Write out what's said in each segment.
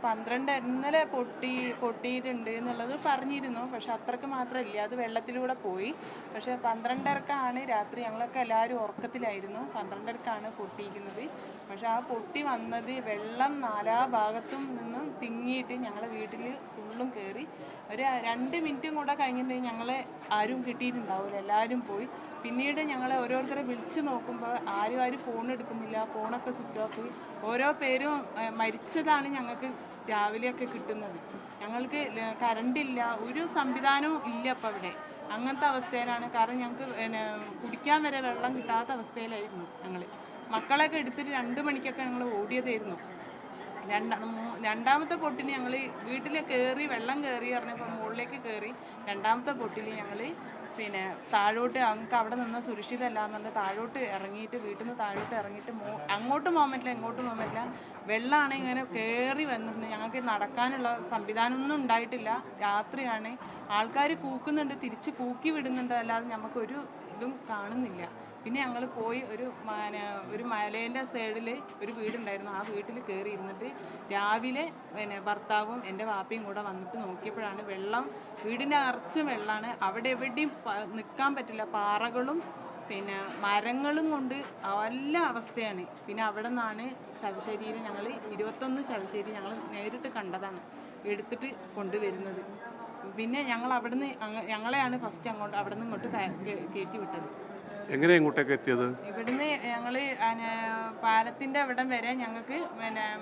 12 ഇന്നലെ പൊട്ടിയിട്ടുണ്ട് എന്നുള്ളത് പറഞ്ഞിരുന്നു. പക്ഷെ അത്രക്ക് മാത്രമില്ല, അത് വെള്ളത്തിലൂടെ പോയി. പക്ഷെ 12:30-ക്കാണ് രാത്രി, ഞങ്ങളൊക്കെ എല്ലാവരും ഉറക്കത്തിലായിരുന്നു. 12:30-ക്കാണ് പൊട്ടിയിരിക്കുന്നത്. പക്ഷെ ആ പൊട്ടി വന്നത് വെള്ളം നാലാ ഭാഗത്തും നിന്നും തിങ്ങിയിട്ട് ഞങ്ങളെ വീട്ടിൽ ഫുള്ളും കയറി. ഒരു 2 മിനിറ്റും കൂടെ കഴിഞ്ഞിട്ടുണ്ടെങ്കിൽ ഞങ്ങളെ ആരും കിട്ടിയിട്ടുണ്ടാവില്ല, എല്ലാവരും പോയി. പിന്നീട് ഞങ്ങളെ ഓരോരുത്തരെ വിളിച്ച് നോക്കുമ്പോൾ ആരും ഫോൺ എടുക്കുന്നില്ല, ഫോണൊക്കെ സ്വിച്ച് ഓഫ്. ഓരോ പേരും മരിച്ചതാണ് ഞങ്ങൾക്ക് രാവിലെയൊക്കെ കിട്ടുന്നത്. ഞങ്ങൾക്ക് കറണ്ടില്ല, ഒരു സംവിധാനവും ഇല്ല അപ്പം അവിടെ. അങ്ങനത്തെ അവസ്ഥയിലാണ്. കാരണം ഞങ്ങൾക്ക് കുടിക്കാൻ വരെ വെള്ളം കിട്ടാത്ത അവസ്ഥയിലായിരുന്നു ഞങ്ങൾ. മക്കളെയൊക്കെ എടുത്തിട്ട് 2 മണിക്കൊക്കെ ഞങ്ങൾ ഓടിയതായിരുന്നു. രണ്ടാമത്തെ പൊട്ടിന് ഞങ്ങൾ വീട്ടിൽ കയറി, വെള്ളം കയറി പറഞ്ഞപ്പോൾ മുകളിലേക്ക് കയറി. രണ്ടാമത്തെ പൊട്ടിൽ ഞങ്ങൾ താഴോട്ട്, ഞങ്ങൾക്ക് അവിടെ നിന്ന് സുരക്ഷിതമല്ല എന്നുണ്ട് താഴോട്ട് ഇറങ്ങിയിട്ട്, വീട്ടിൽ നിന്ന് താഴോട്ട് ഇറങ്ങിയിട്ട് അങ്ങോട്ടും പോകാൻ പറ്റില്ല, ഇങ്ങോട്ടും പോകാൻ പറ്റില്ല. വെള്ളമാണ് ഇങ്ങനെ കയറി വന്നിട്ടുണ്ട്. ഞങ്ങൾക്ക് നടക്കാനുള്ള സംവിധാനമൊന്നും ഉണ്ടായിട്ടില്ല. രാത്രിയാണ്, ആൾക്കാർ കൂക്കുന്നുണ്ട്, തിരിച്ച് കൂക്കി വിടുന്നുണ്ട്, അല്ലാതെ നമുക്കൊരു ഇതും കാണുന്നില്ല. പിന്നെ ഞങ്ങൾ പോയി ഒരു മലേൻ്റെ സൈഡിൽ ഒരു വീടുണ്ടായിരുന്നു, ആ വീട്ടിൽ കയറി ഇരുന്നിട്ട് രാവിലെ ഭർത്താവും എൻ്റെ വാപ്പയും കൂടെ വന്നിട്ട് നോക്കിയപ്പോഴാണ് വെള്ളം, വീടിൻ്റെ അറച്ചും വെള്ളമാണ്. അവിടെ എവിടെയും നിൽക്കാൻ പറ്റില്ല, പാറകളും മരങ്ങളും കൊണ്ട് വല്ല അവസ്ഥയാണ്. പിന്നെ അവിടെ നിന്നാണ് ശവശരീരം, ഞങ്ങൾ 21 ശവശരീരം ഞങ്ങൾ നേരിട്ട് കണ്ടതാണ് എടുത്തിട്ട് കൊണ്ടുവരുന്നത്. പിന്നെ ഞങ്ങൾ ഞങ്ങളെയാണ് ഫസ്റ്റ് അവിടെ നിന്ന് ഇങ്ങോട്ട് കയറ്റി വിട്ടത്. എങ്ങനെയാ ഇങ്ങോട്ടേക്ക് എത്തിയത്? ഇവിടുന്ന് ഞങ്ങൾ പാലത്തിൻ്റെ അവിടം വരെ ഞങ്ങൾക്ക്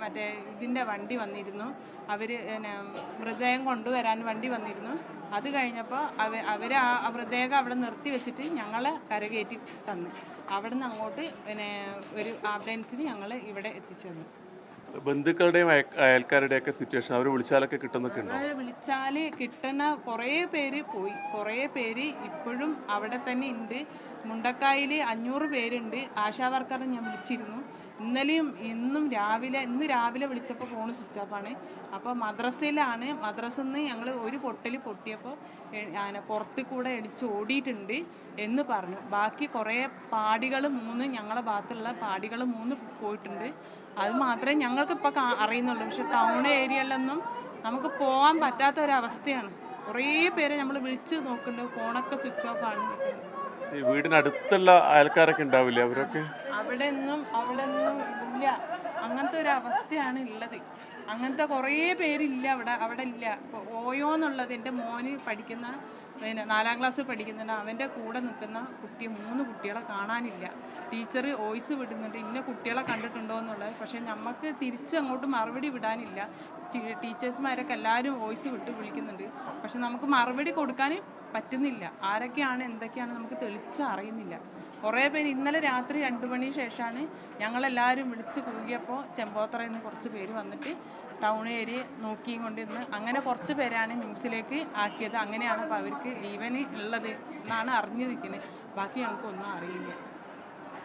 മറ്റേ ഇതിൻ്റെ വണ്ടി വന്നിരുന്നു. അവർ മൃതദേഹം കൊണ്ടുവരാൻ വണ്ടി വന്നിരുന്നു. അത് കഴിഞ്ഞപ്പോൾ അവർ ആ മൃതദേഹം അവിടെ നിർത്തി വെച്ചിട്ട് ഞങ്ങളെ കരകയറ്റി തന്നു. അവിടെ നിന്ന് അങ്ങോട്ട് ഒരു ആംബുലൻസിന് ഞങ്ങൾ ഇവിടെ എത്തിച്ചു തന്നു. ബന്ധുക്കളുടെയും അയൽക്കാരുടെയൊക്കെ സിറ്റുവേഷൻ, അവർ വിളിച്ചാലൊക്കെ കിട്ടുന്നൊക്കെ ഉണ്ടോ? വിളിച്ചാൽ കിട്ടുന്ന കുറേ പേര് പോയി, കുറേ പേര് ഇപ്പോഴും അവിടെ തന്നെ ഉണ്ട്. മുണ്ടക്കായിൽ 500 പേരുണ്ട്. ആശാ വർക്കറെ ഞാൻ വിളിച്ചിരുന്നു ഇന്നലെയും ഇന്ന് രാവിലെ വിളിച്ചപ്പോൾ ഫോൺ സ്വിച്ച് ഓഫാണ്. അപ്പോൾ മദ്രസയിലാണ്, മദ്രസയിൽ നിന്ന് ഞങ്ങൾ ഒരു പൊട്ടൽ പൊട്ടിയപ്പോൾ പുറത്ത് കൂടെ എടിച്ച് ഓടിയിട്ടുണ്ട് എന്ന് പറഞ്ഞു. ബാക്കി കുറേ പാടികൾ 3, ഞങ്ങളെ ഭാഗത്തുള്ള പാടികൾ 3 പോയിട്ടുണ്ട്. അത് മാത്രമേ ഞങ്ങൾക്ക് ഇപ്പോൾ അറിയുന്നുള്ളൂ. പക്ഷെ ടൗൺ ഏരിയയിലൊന്നും നമുക്ക് പോകാൻ പറ്റാത്ത ഒരവസ്ഥയാണ്. കുറേ പേരെ നമ്മൾ വിളിച്ച് നോക്കുന്നുണ്ട്, ഫോണൊക്കെ സ്വിച്ച് ഓഫാണ്. ഈ വീടിനടുത്തുള്ള അയൽക്കാരൊക്കെ ഉണ്ടാവില്ലേ, അവരൊക്കെ? അവിടെ ഒന്നും ഇല്ല, അങ്ങനത്തെ ഒരു അവസ്ഥയാണ് ഉള്ളത്. അങ്ങനത്തെ കുറേ പേരില്ല അവിടെ ഇല്ല. ഓയോ എന്നുള്ളത് എൻ്റെ മോന് പഠിക്കുന്ന 4ാം ക്ലാസ് പഠിക്കുന്നുണ്ട്, അവൻ്റെ കൂടെ നിൽക്കുന്ന 3 കുട്ടികളെ കാണാനില്ല. ടീച്ചർ വോയിസ് വിടുന്നുണ്ട്, ഇന്ന കുട്ടികളെ കണ്ടിട്ടുണ്ടോ എന്നുള്ളത്. പക്ഷെ നമുക്ക് തിരിച്ച് അങ്ങോട്ട് മറുപടി വിടാനില്ല. ടീച്ചേഴ്സ്മാരൊക്കെ എല്ലാവരും വോയിസ് വിട്ട് വിളിക്കുന്നുണ്ട്, പക്ഷെ നമുക്ക് മറുപടി കൊടുക്കാൻ പറ്റുന്നില്ല. ആരൊക്കെയാണ് എന്തൊക്കെയാണ് നമുക്ക് തെളിച്ച് അറിയുന്നില്ല. കുറേ പേര് ഇന്നലെ രാത്രി 2 മണിക്ക് ശേഷമാണ് ഞങ്ങളെല്ലാവരും വിളിച്ച് കൂകിയപ്പോൾ ചെമ്പോത്തറയിൽ നിന്ന് കുറച്ച് പേര് വന്നിട്ട് ടൗൺ ഏരിയ നോക്കിയും കൊണ്ടിരുന്ന് അങ്ങനെ കുറച്ച് പേരാണ് മിംസിലേക്ക് ആക്കിയത്. അങ്ങനെയാണ് അപ്പോൾ അവർക്ക് ജീവന് ഉള്ളത് എന്നാണ് അറിഞ്ഞിരിക്കുന്നത്. ബാക്കി ഞങ്ങൾക്കൊന്നും അറിയില്ല.